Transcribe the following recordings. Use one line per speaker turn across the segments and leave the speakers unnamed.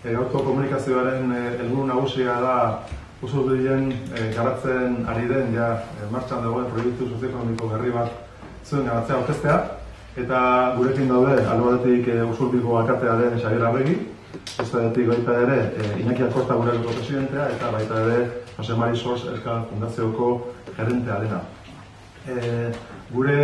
Gaurko komunikazioaren helburu nagusia da Usurbilen garatzen ari den martxan dagoen proiektu sozioekonomiko berri bat zuen garatzea aurkeztea, eta gurekin daude alde batetik Usurbilgo alkatea den Xabier Arregi, bestetik baita ere Iñaki Alkorta gureko presidentea, eta baita ere Jose Mari Sos Euskal Fundazioko gerentea dena. Gure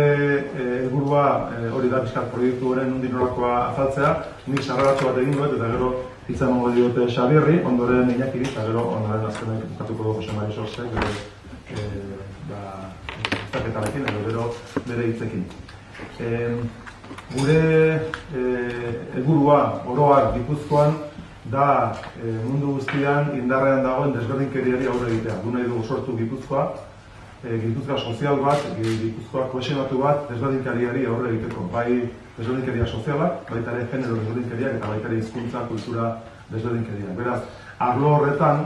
helburua hori da bizkat proiektu horren nondik norakoa azaltzea, nik sarraratxo bat egin duet eta gero hitza emango diote Xabierri, ondoren Iñakiri eta gero ondoren azkenek bukatuko du Jose Mari Sosek iztaketarekin edo gero bere hitzekin. Gure helburua oroak Gipuzkoan da mundu guztian indarrean dagoen desberdinkeriari aurre egitea. Du nahi dugu sortu Gipuzkoa, Gipuzkoa sozial bat, Gipuzkoa kohesionatu bat desberdinkeriari aurre egiteko. Bai desberdinkeria sozialak, baita ere genero desberdinkeriak eta baita ere hizkuntza, kultura desberdinkeriak. Beraz, arlo horretan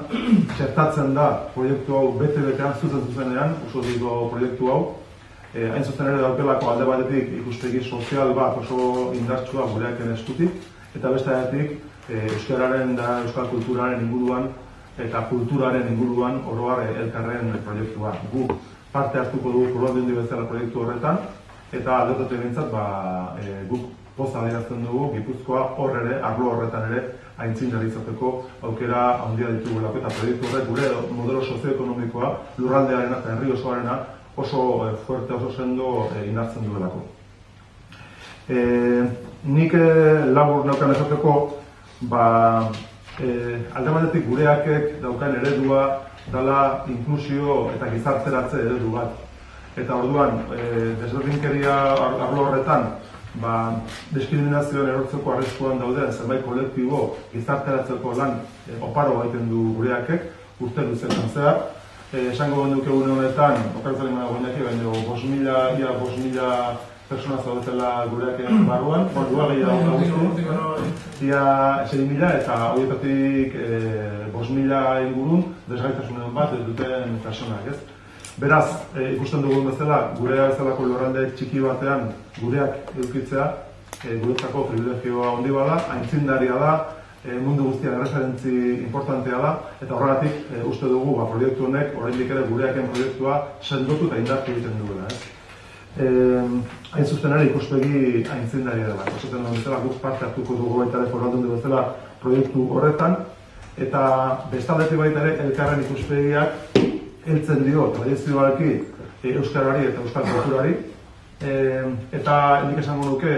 txertatzen da proiektu hau bete-betean, zuzenean, Usurbilgo proiektu hau. Hain zuzen ere daukelako alde batetik ikuspegi sozial bat oso indartsua gureaken eskutik, eta bestetik euskararen da euskal kulturaren inguruan eta kulturaren inguruan oroar elkarren proiektua. Gu parte hartuko dugu kolondi bezala proiektu horretan, eta aldeotatik bintzat guk poza adierazten dugu Gipuzkoa hor ere, arlo horretan ere, aintzindari izateko aukera handia ditugulako, eta proiektu horrek gure modelo sozioekonomikoa lurraldearena eta herri osoarena oso fuerte, oso sendo indartzen duelako. Nik labur neukan esateko, alde batetik gureakek daukan eredua dela inklusio eta gizarteratze eredu bat. Eta orduan, desberdinkeria arlo horretan, diskriminazioan erortzeko arriskuan dauden zenbait kolektibo gizarteratzeko lan oparo baiten du gureakek, urte luzetan zehar. Esango genduke gune honetan, okartzaren guainak baino 5.000 persona zaudetela gureaken barruan, ordua gehiago guzti, ia 6.000 eta horietatik 5.000 ingurun desgaitasunen bat duten personak, ez? Beraz, ikusten dugun bezala, gurea bezalako lurralde txiki batean gureak edukitzea, guretzako privilegioa handi bada, aintzindaria da, mundu guztian erreferentzi importantea da, eta horregatik uste dugu proiektu honek, oraindik ere gureaken proiektua sendotu eta indartu egiten duela. Hain zuzen ere ikuspegi aintzindaria dela. Esaten duen bezala, guk parte hartuko dugu baita ere Foru bezala proiektu horretan, eta bestaldetik baita ere elkarren ikuspegiak heltzen dio tradizioalki euskarari eta euskal kulturari, eta nik esango nuke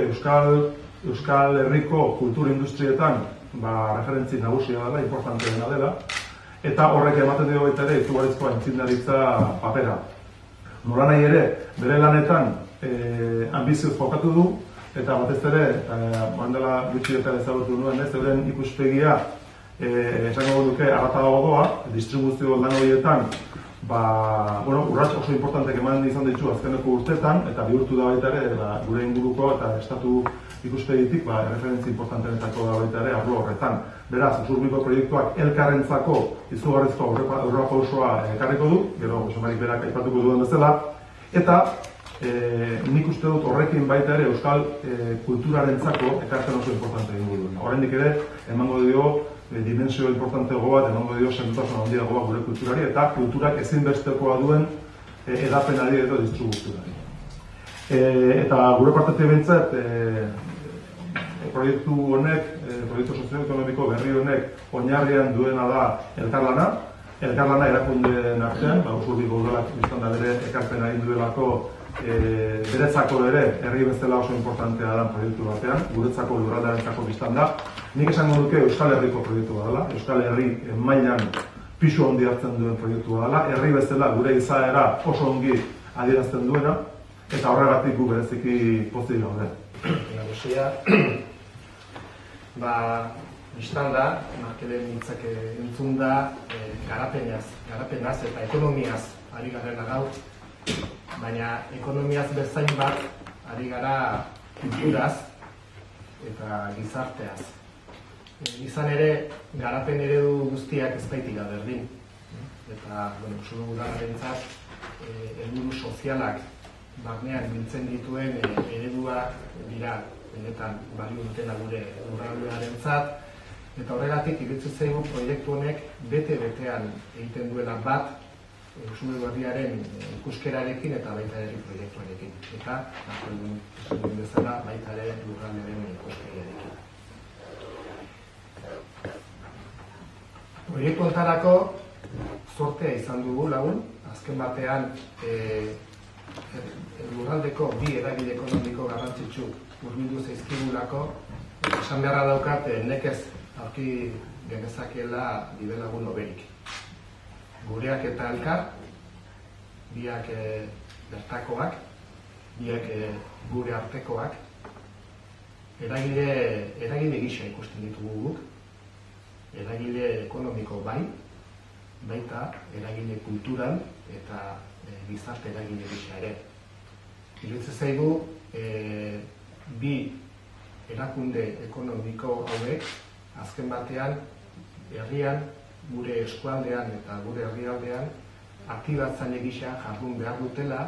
euskal herriko kultur industrietan referentzi nagusia dela, importanteena dela, eta horrek ematen dio baita ere izugarrizko aintzindaritza papera. Nolanahi ere, bere lanetan ambizioz jokatu du, eta batez ere, handela gutxi eta ezagutu nuen ez, euren ikuspegia esango duke arratago doa, distribuzio lan horietan, urrats oso importantek eman izan ditu azkeneko urtetan, eta bihurtu da baita ere gure inguruko eta estatu ikuspegitik referentzi importantenetako da baita ere arlo horretan. Beraz, Usurbilgo proiektuak elkarrentzako izugarrizko Europa osoa ekarriko du, gero Jose Marik berak aipatuko duen bezala, eta nik uste dut horrekin baita ere euskal kulturarentzako ekartzen oso importante egingo duen. Oraindik ere, emango dio dimensio importanteago bat, emango dio sendutasun handiago bat gure kulturari, eta kulturak ezinbestekoa duen edapenari edo distribuzioari. Eta gure partetik behintzat, proiektu honek, proiektu sozioekonomiko berri honek oinarrian duena da elkarlana. Elkarlana erakundeen artean, Usurbilgo udalak biztan da bere ekarpena egin duelako beretzako ere, herri bezala oso importantea da proiektu batean, guretzako lurraldearentzako biztan da. Nik esango duke Euskal Herriko proiektua dela, Euskal Herri mailan pisu handi hartzen duen proiektua dela, herri bezala gure izaera oso ongi adierazten duena, eta horregatik gu bereziki pozik gaude.
Nagusia, biztan da, Markelen hitzak entzun da, garapenaz eta ekonomiaz ari garela gaur, baina ekonomiaz bezain bat ari gara kulturaz eta gizarteaz. Izan ere, garapen eredu guztiak ez baitira berdin. Eta, Usurbilgo udalarentzat, helburu sozialak barnean biltzen dituen ereduak dira benetan balio dutela gure lurraldearentzat, Eta horregatik iruditzen zaigu proiektu honek bete-betean egiten duela bat Zubiego herriaren ikuskerarekin eta baita herri proiektuarekin. Eta, esan duen bezala, baita ere lurraldearen ikuskeriarekin. Proiektu hontarako zortea izan dugu lagun, azken batean lurraldeko bi eragile ekonomiko garrantzitsu hurbildu zaizkigulako, esan beharra daukat nekez aurki genezakeela bidelagun hoberik. Gureak eta elkar, biak bertakoak, biak gure artekoak, eragile gisa ikusten ditugu guk, eragile ekonomiko bai, baita eragile kultural eta gizarte eragile gisa ere. Iruditzen zaigu, bi erakunde ekonomiko hauek, azken batean, herrian, gure eskualdean eta gure herrialdean aktibatzaile gisa jardun behar dutela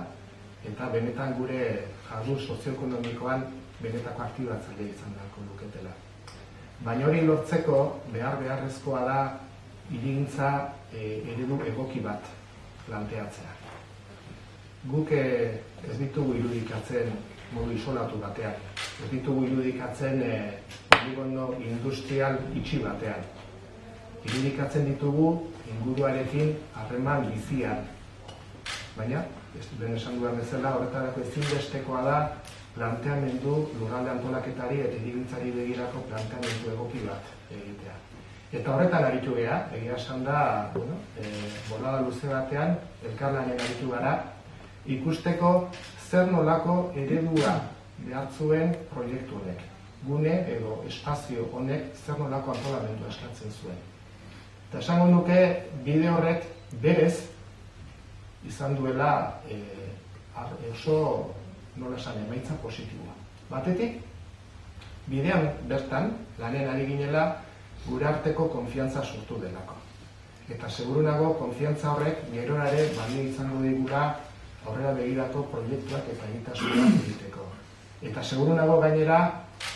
eta benetan gure jardun sozioekonomikoan benetako aktibatzaile izan beharko luketela. Baina hori lortzeko beharrezkoa da hirigintza eredu egoki bat planteatzea. Guk ez ditugu irudikatzen modu isolatu batean, ez ditugu irudikatzen poligono industrial itxi batean. Irudikatzen ditugu inguruarekin harreman bizian. Baina, ben esan dudan bezala, horretarako ezinbestekoa da planteamendu lurralde antolaketari eta hirigintzari begirako planteamendu egoki bat egitea. Eta horretan aritu geha, egia esan da, bolada luze batean, elkarlanen aritu gara, ikusteko zer nolako eredua behar zuen proiektu honek. Gune edo espazio honek zer nolako antolamendu eskatzen zuen. Eta esango nuke bide horrek berez izan duela oso nola esan emaitza positiboa. Batetik, bidean bertan lanen ari ginela gure arteko konfiantza sortu delako. Eta seguru nago konfiantza horrek gerora ere balio izango digula aurrera begirako proiektuak eta egitasunak egiteko. Eta seguru nago gainera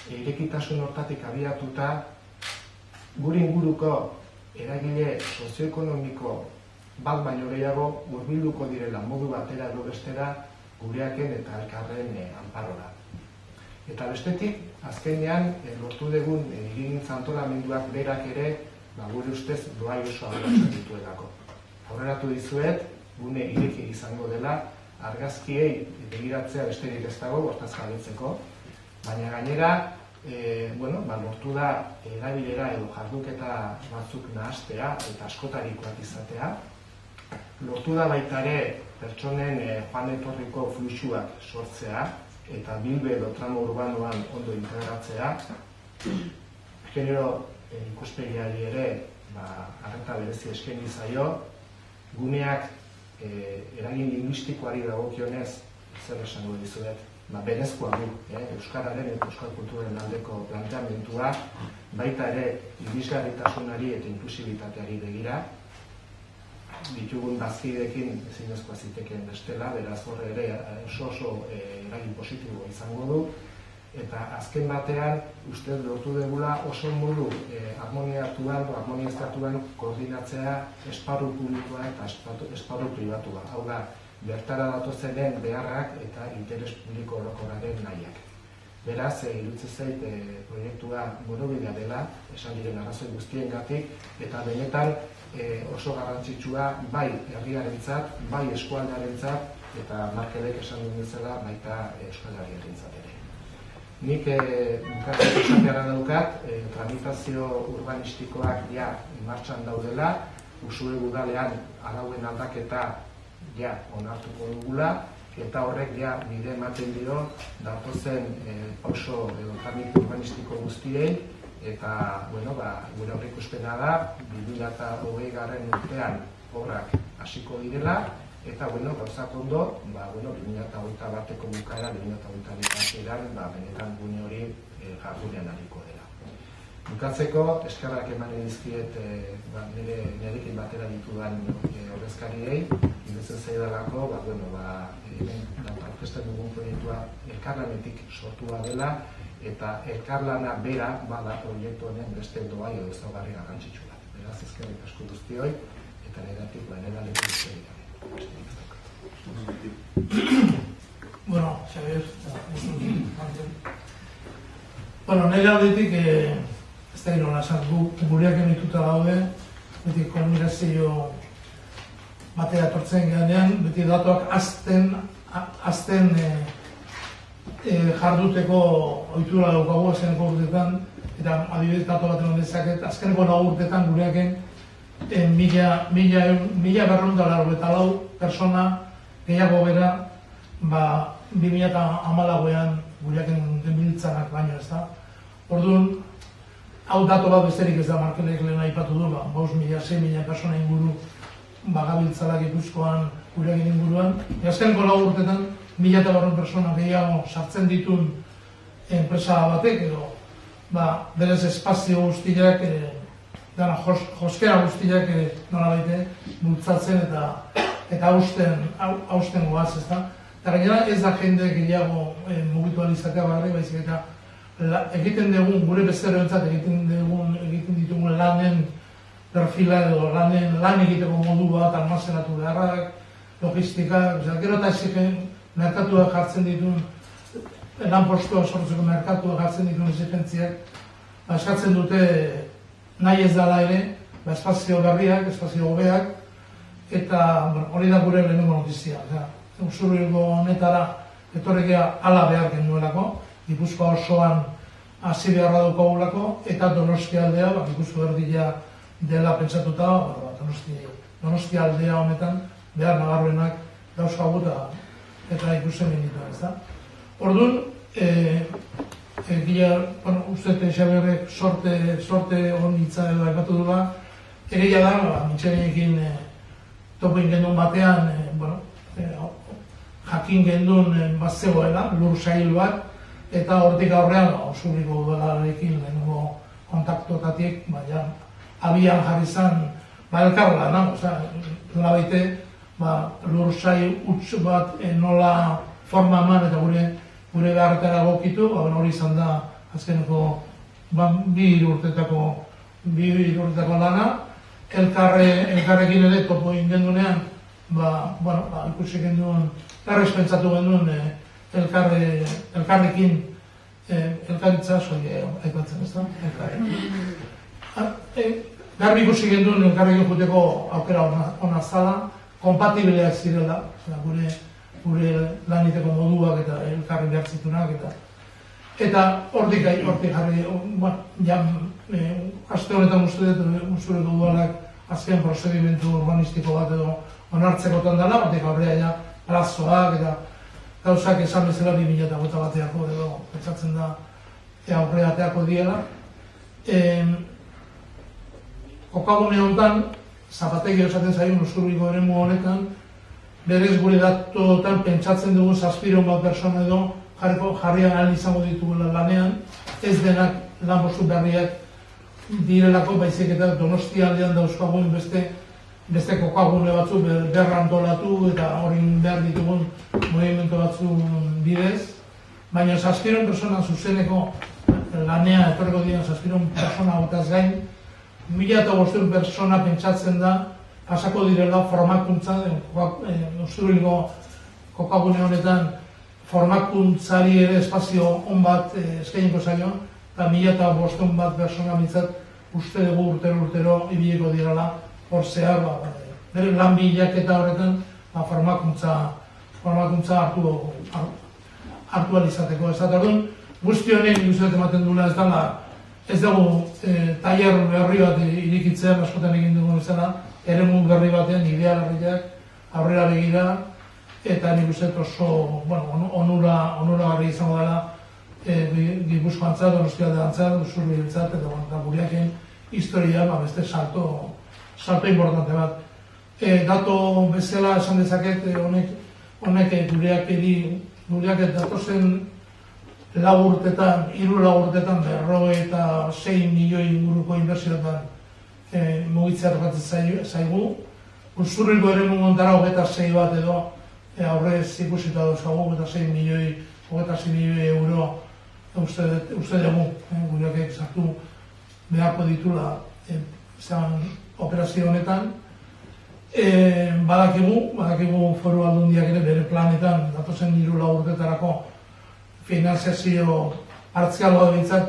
irekitasun hortatik abiatuta gure inguruko eragile sozioekonomiko bat baino gehiago hurbilduko direla modu batera edo bestera gureaken eta elkarren anparora. Eta bestetik, azkenean lortu dugun hirigintza antolamenduak berak ere gure ustez doai oso aurreratzen dituelako. Aurreratu dizuet, gune ireki izango dela, argazkiei begiratzea besterik ez dago, hortaz jabetzeko, baina gainera lortu da erabilera edo jarduketa batzuk nahastea eta askotarikoak izatea. Lortu da baita ere pertsonen joan etorriko fluxuak sortzea eta bilbe edo tramo urbanoan ondo integratzea. Genero ikuspegiari ere arreta berezi eskaini zaio. Guneak eragin linguistikoari dagokionez zer esango dizuet. Berezkoa du, euskararen eta euskal kulturaren aldeko planteamentua, baita ere irisgarritasunari eta inklusibitateari begira. Ditugun bazkideekin ezinezkoa zitekeen bestela, beraz horre ere oso eragin positibo izango du. Eta azken batean, uste lortu dugula oso modu harmoniaztatuan koordinatzea esparru publikoa eta esparru pribatua. Hau da, bertara datozenen beharrak eta interes publiko orokorraren nahiak. Beraz, iruditzen zait proiektua borobidea dela, esan diren arrazoi guztiengatik, eta benetan oso garrantzitsua bai herriarentzat, bai eskualdearentzat, eta Markelek esan duen bezala baita Euskal Herriarentzat ere. Nik bukatzeko esan beharra daukat, tramitazio urbanistikoak martxan daudela, Usue udalean arauen aldaketa onartuko dugula, eta horrek bide ematen dio datozen pauso edo tramite urbanistiko guztiei, eta gure aurreikuspena da 2020 urtean obrak hasiko direla, eta gauzak ondo 2021ko bukaera 2022 benetan gune hori jardunean hariko dela. Bukatzeko, eskerrak eman dizkiet nirekin batera ditudan ordezkariei, iruditzen zaidalako, aurkezten dugun proiektua elkarlanetik sortua dela, eta elkarlana bera bada proiektu honen beste doai edo ezaugarri garrantzitsu bat. Beraz, eskerrik asko guztioi, eta negatik leku eskerrik.
Bueno, Xabier, nire aldetik, ez da gero nasak gureak emituta daude, beti komunikazio batera etortzen ganean, beti datuak azten jarduteko ohitura daukagu azkeneko urteetan, eta adibidez datu bat eman dezaket, azkeneko 4 urteetan gureaken 1.494 persona gehiago bera 2014an gureaken genbiltzanak baino, ez da? Orduan, hau datu bat besterik ez da Markelek lehen aipatu du, 5.000-6.000 persona inguru gabiltzala Gipuzkoan gureaken inguruan. Azkeneko 4 urteetan 1.400 persona gehiago sartzen ditun enpresa batek, edo berez espazio guztiak, joskera guztiak nola baite bultzatzen eta hausten goaz, ez da? Eta gainera ez da jende gehiago mugitu alizatea barri, baizik eta egiten dugun, gure bezeroentzat egiten ditugun lanen perfila edo lan egiteko modu bat, almazenatu beharrak, logistika, gero eta exigen merkatuak jartzen dituen, lan postua sortzeko merkatuak jartzen dituen exigentziak, eskatzen dute nahi ez dela ere, espazio berriak, espazio hobeak, eta hori da gure lehenengo notizia. Usurbilgo honetara etorrekea hala behar genuelako, Gipuzkoa osoan hasi beharra daukagulako, eta Donostia aldea, Gipuzkoa erdila dela pentsatuta, Donostia aldea honetan behar nabarruenak dauzkagu eta ikusten genituen, ez da? Orduan, uste Xabierrek sorte hon hitza edo aipatu dula, egia da, Mitxerenekin topoin genuen batean, jakin gendun bat zegoela, lur sail bat, eta hortik aurrean, Usurbilgo udalarekin lehenengo kontaktotatik, abian jarri zan, elkarlana, nola baite, lur sail huts bat nola forma eman eta gure beharretara gokitu, hori izan da azkeneko 2 urtetako lana, elkarrekin ere topo egin gendunean, ikusi genduen, errespentsatu genduen elkarrekin, elkarritza, aipatzen ez da? Garbi ikusi genduen elkarrekin juteko aukera ona zala, kompatibleak zirela, gure laniteko moduak eta elkarri behar zitunak, eta hortik jarri, aste honetan uste dut Usurbilgo udalak azken prozedimentu urbanistiko bat edo onartzekotan dela, hortik aurrea arazoak eta gauzak esan bezala 2021 edo pentsatzen da aurrea ateako diela. Kokagune honetan, zapategi esaten zaion Usurbilgo eremu honetan, berez gure datotan pentsatzen dugun 700 persona edo jarrian ahal izango ditugula lanean, ez denak lan postu berriak direlako, baizik eta Donostia aldean dauzkagun beste kokagune batzu berrantolatu eta hori behar ditugun movimentu batzu bidez, baina 700 persona zuzeneko lanean etorreko diren 700 persona gutaz gain, 1.500 persona pentsatzen da pasako direla formakuntza, Usurbilgo kokagune honetan formakuntzari ere espazio on bat eskainiko zaio, eta 1.500 bat persona bintzat uste dugu urtero ibiliko direla hor zehar, bere lan bilaketa horretan formakuntza hartu alizateko. Ez da, guzti honen ikuset ematen duela ez dugu tailer berri bat irikitzen, askotan egin dugu bezala, eremu berri batean idealarriak aurrera begira, eta nik uste oso onuragarri izango dela Gipuzkoantzat, Donostialdeantzat, Usurbilgoantzat, eta gureaken historia beste salto importante bat. Dato bezala esan dezaket honek gureak datozen urtetan, 3 urtetan 56 milioi inguruko inbertsioetan mugitzea tokatzen zaigu. Usurbilgo eremu montara 26 bat edo aurrez ikusita dauzkagu, 26 milioi euro uste dugu, gureak sartu beharko ditula operazio honetan. Badakigu Foru Aldundiak ere bere planetan datozen 3 urtetarako finanziazio partzial bat behintzat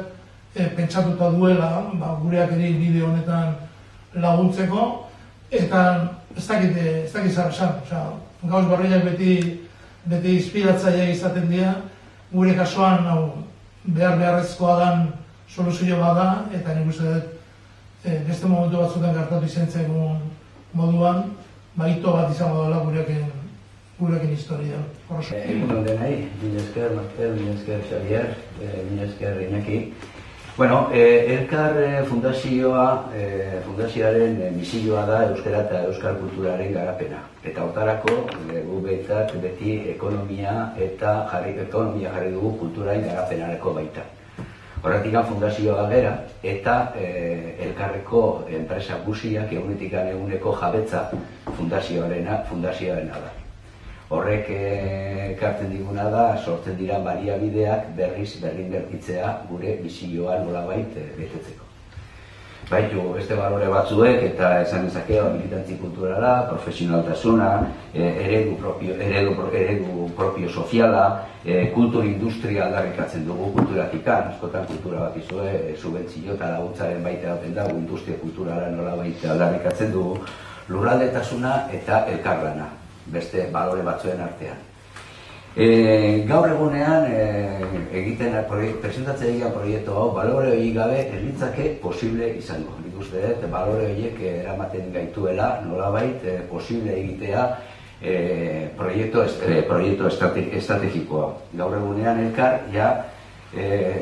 pentsatuta duela gureak ere bide honetan laguntzeko, eta ez dakit zer esan, gauz berriak beti inspiratzaileak izaten dira, gure kasuan beharrezkoa dan soluzio bada, eta nik uste dut beste momentu batzutan gertatu izan zaigun moduan, ito bat izango dela gurekin historia.
Egun denei, mila esker Martel, mila esker Xavier, mila esker Iñaki. Bueno, Elkar fundazioaren misioa da euskara eta euskal kulturaren garapena. Eta hortarako, gu behintzat beti ekonomia jarri dugu kulturaren garapenareko baita. Horretik fundazioa gera eta Elkarreko enpresa guziak egunetik eguneko jabetza fundazioarena da. Horrek ekartzen diguna da, sortzen dira baliabideak berriz berdingertitzea gure bizioa nolabait betetzeko. Baitu beste balore batzuek eta esan dezake militantzi kulturala, profesionaltasuna, eredu propio soziala, kultur industria aldarrikatzen dugu kulturatikan, askotan kultura bat izue, subentzio eta laguntzaren baita dauten dago, industria kulturala nolabait aldarrikatzen dugu, lurraldetasuna eta elkarlana, beste balore batzuen artean. Gaur egunean presentatzen egian proiektu hau, balore hori gabe ez litzake posible izango. Nik uste dut, balore horiek eramaten gaituela, nolabait posible egitea proiektu estrategikoa. Gaur egunean Elkar,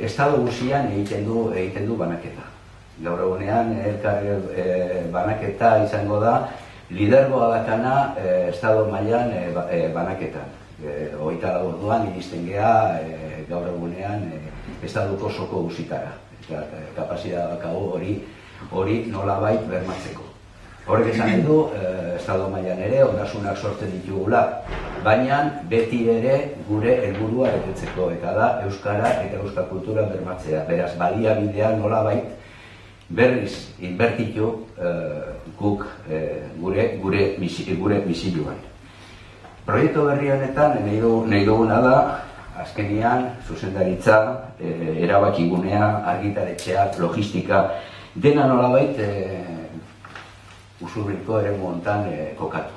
estado guzian egiten du banaketa. Gaur egunean Elkar banaketa izango da, lidergoa dakana estado mailan banaketan. 24 orduan iristen geha gaur egunean estaduko osoko guzitara. Kapazitatea daukagu hori nolabait bermatzeko. Horrek esan du, estado mailan ere ondasunak sortzen ditugula, baina beti ere gure helburua betetzeko, eta da euskara eta euskal kultura bermatzea. Beraz, baliabidea nolabait berriz inbertitu guk gure misioan. Proiektu berri honetan nahi duguna da, azkenian, zuzendaritza, erabakigunea, argitaletxeak, logistika, dena nolabait Usurbilko eremu hontan kokatu.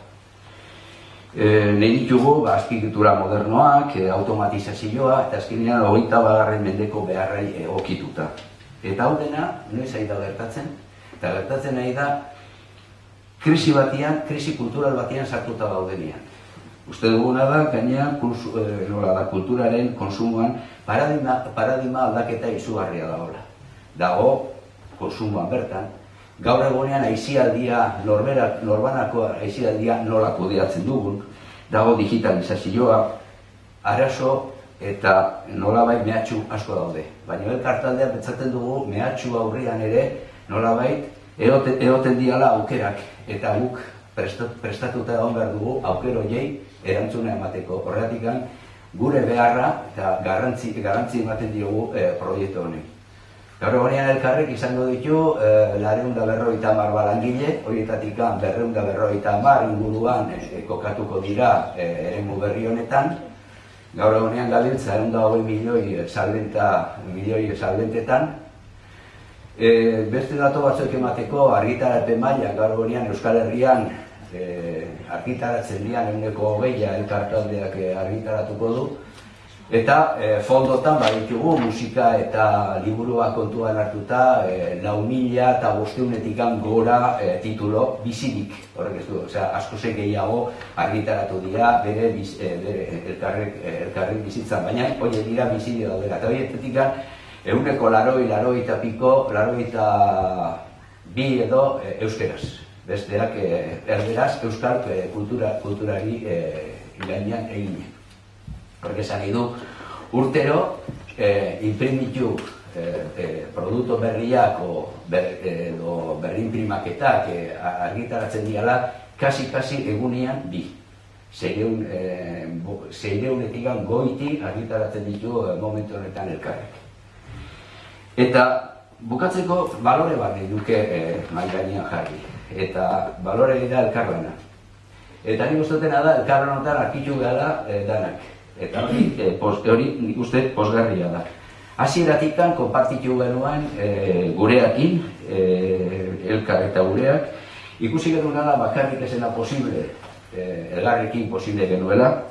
Nahi ditugu azpiegitura modernoak, automatizazioa, eta azkenean 21. mendeko beharrei egokituta. Eta hau dena, noiz ari da gertatzen? Eta gertatzen nahi da, krisi kultural batian sartuta gaudenean. Uste duguna da, gaina kulturaren konsumoan paradigma aldaketa izugarria dagoela. Dago, konsumoan bertan, gaur egunean aisialdia, norbanako aisialdia nola kudeatzen dugun, dago digitalizazioa, arazo eta nolabait mehatxu asko daude. Baina Elkar taldean pentsatzen dugu mehatxu aurrian ere nolabait egoten diala aukerak, eta guk prestatuta egon behar dugu auker horiei erantzuna emateko. Horregatik gure beharra eta garrantzi ematen diogu proiektu honi. Gaur egunean Elkarrek izango ditu 250 balangile, horietatik 250 inguruan kokatuko dira eremu berri honetan. Gaur egunean gabiltza 120 milioi salbentetan. Beste dato batzuk emateko argitarapen maila, gaur egunean Euskal Herrian argitaratzen dian 20% Elkar taldeak argitaratuko du. Eta fondotan baditugu musika eta liburua kontuan hartuta 4.500 gora titulo bizirik. Horrek ez du, askoz gehiago argitaratu dira bere Elkarrek bizitzan, baina hori dira bizirik daudera. Eta horietetik 82 edo euskeraz. Besteak erderaz euskal kulturari gainean egine. Horrek esan nahi du, urtero inprimitu produktu berriak edo berrinprimaketak argitaratzen diala, kasi egunean bi. 600-etik goiti argitaratzen ditu momentu honetan elkarrek. Eta bukatzeko balore bat nahi duke mahai gainean jarri. Eta balore da elkarlana. Eta nik ustotena da elkarlanotan arkitu gara danak. Eta hori nik uste pozgarria da. Hasieratik konpartitu genuen gureakin, elkar eta gureak, ikusi genuen da bakarrik esena posible, elgarrekin posible genuela.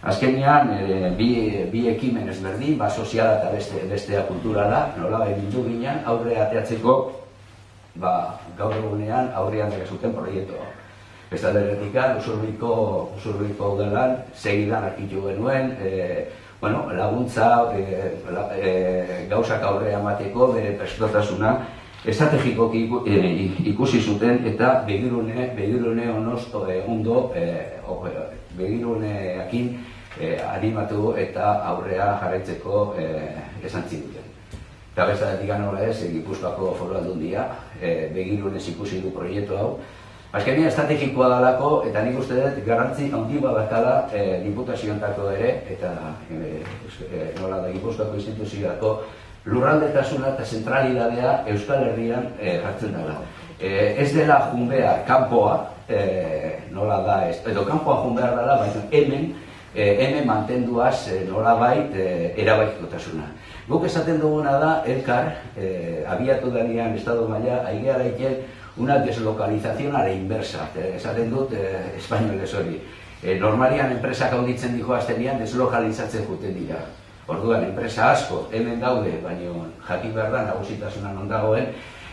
Azkenean, bi ekimen ezberdin, soziala eta bestea kulturala, nola bildu ginen, aurre ateatzeko, gaur egunean aurrean zuten proiektua. Bestalderetik, Usurbilko udalan, segidan arkitu genuen, laguntza, gauzak aurrea emateko, bere prestotasuna, estrategikoki ikusi zuten eta begirune ondo, begiruneakin animatu eta aurrea jarraitzeko esan ziduten. Eta bezalatik nola ez, Gipuzkoako Foru Aldundia, begirunez ikusi du proiektu hau. Azkenean estrategikoa dalako, eta nik uste dut garrantzi handi badakala diputaziontako ere, eta nola da Gipuzkoako instituzioako lurraldetasuna eta zentralidadea Euskal Herrian jartzen dela. Ez dela junbea kanpoa, nola da, edo kanpoa junbea dela, baina hemen mantenduaz nola bait erabaikikotasuna. Guk esaten duguna da, elkar, abiatu danean estado maila, aigeara iken, una deslocalización a la inversa, esaten dut espainolez hori. Normalian enpresak handitzen dihoaztenean deslokalizatzen juten dira. Orduan, enpresa asko hemen daude, baina jakin behar da nagusitasuna non dagoen,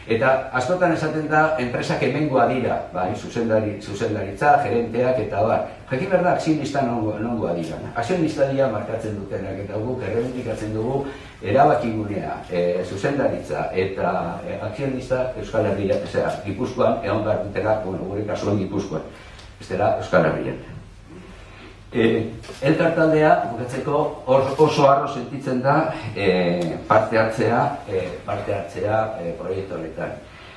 eta askotan esaten da enpresak hemengoa dira, zuzendaritza, gerenteak eta bar. Jakin behar da akzionista nongoa dira. Akzionista dira markatzen dutenak eta guk errebendikatzen dugu erabakigunea, zuzendaritza eta akzionista Euskal Herria, Gipuzkoan, egon behar dutela, gure kasuan Gipuzkoan, ez dela Euskal Herrian. Elkartaldea, bukatzeko, oso harro sentitzen da parte hartzea proiektu honetan.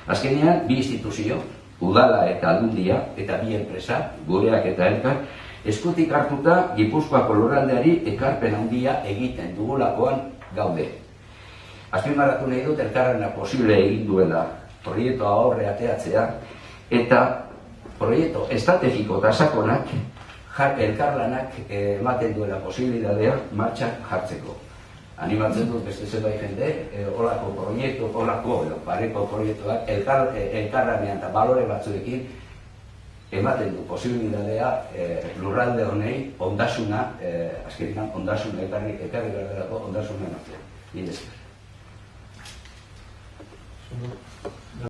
Azkenean, bi instituzio, udala eta aldundia, eta bi enpresa, gureak eta elkar, eskutik hartuta Gipuzkoako lurraldeari ekarpen handia egiten dugulakoan gaude. Azpimarratu nahi dut elkarrena posible egin duela proiektua aurre ateatzea, eta proiektu estrategiko eta sakonak elkarlanak ematen duela posibilitatea martxan jartzeko. Animatzen dut beste zenbait jende, horako proiektu, horako pareko proiektuak elkarlanean eta balore batzuekin ematen du posibilitatea lurralde honei ondasuna, azkenean ondasuna ekarri berdelako ondasuna ematen. Ni esker.